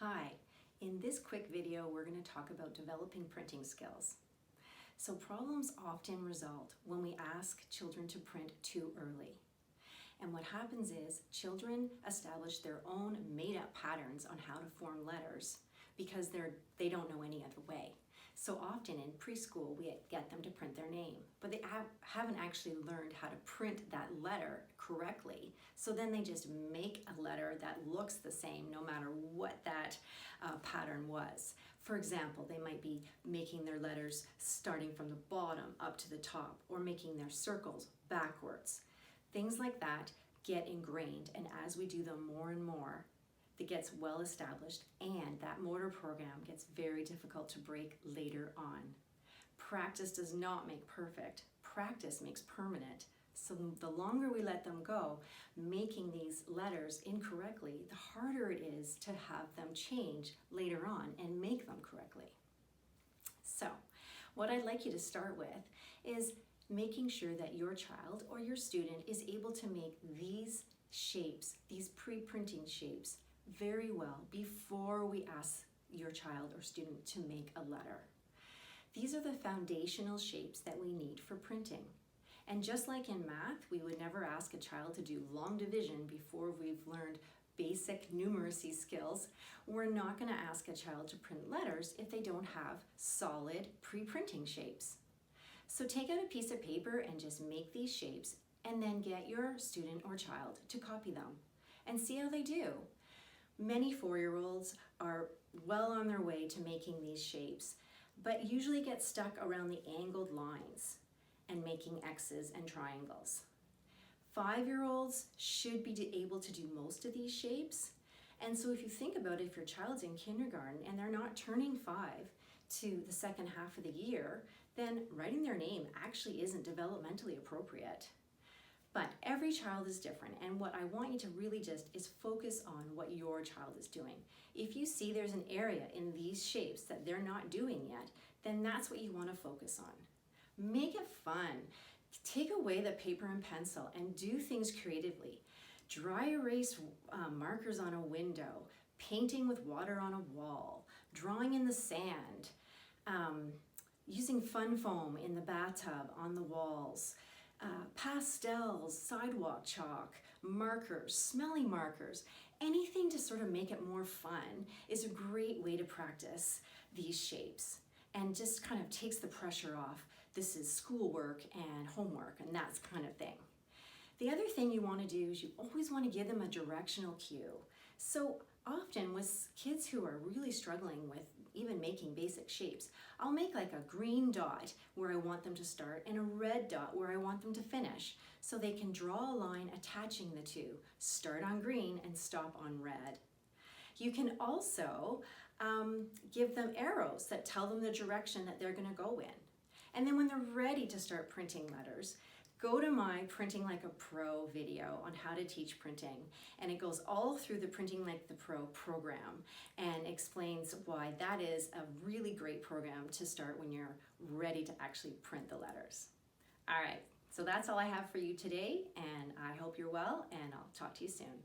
Hi, in this quick video we're going to talk about developing printing skills. So problems often result when we ask children to print too early. And what happens is children establish their own made-up patterns on how to form letters because they don't know any other way. So often in preschool we get them to print their name, but they haven't actually learned how to print that letter correctly. So then they just make a letter that looks the same no matter what that pattern was. For example, they might be making their letters starting from the bottom up to the top, or making their circles backwards. Things like that get ingrained, and as we do them more and more, it gets well established, and that motor program gets very difficult to break later on. Practice does not make perfect. Practice makes permanent. So the longer we let them go making these letters incorrectly, the harder it is to have them change later on and make them correctly. So what I'd like you to start with is making sure that your child or your student is able to make these shapes, these pre-printing shapes, very well before we ask your child or student to make a letter. These are the foundational shapes that we need for printing. And just like in math, we would never ask a child to do long division before we've learned basic numeracy skills, we're not going to ask a child to print letters if they don't have solid pre-printing shapes. So take out a piece of paper and just make these shapes, and then get your student or child to copy them and see how they do. Many 4-year-olds are well on their way to making these shapes, but usually get stuck around the angled lines and making X's and triangles. 5-year-olds should be able to do most of these shapes. And so if you think about it, if your child's in kindergarten and they're not turning 5 to the second half of the year, then writing their name actually isn't developmentally appropriate. But every child is different, and what I want you to really just is focus on what your child is doing. If you see there's an area in these shapes that they're not doing yet, then that's what you want to focus on. Make it fun. Take away the paper and pencil and do things creatively. Dry erase markers on a window, painting with water on a wall, drawing in the sand, using fun foam in the bathtub on the walls, pastels, sidewalk chalk, markers, smelly markers, anything to sort of make it more fun is a great way to practice these shapes and just kind of takes the pressure off. This is schoolwork and homework and that kind of thing. The other thing you want to do is you always want to give them a directional cue. So often with kids who are really struggling with even making basic shapes, I'll make like a green dot where I want them to start and a red dot where I want them to finish, so they can draw a line attaching the two, start on green and stop on red. You can also give them arrows that tell them the direction that they're going to go in. And then when they're ready to start printing letters, go to my Printing Like a Pro video on how to teach printing, and it goes all through the Printing Like the Pro program and explains why that is a really great program to start when you're ready to actually print the letters. All right, so that's all I have for you today, and I hope you're well, and I'll talk to you soon.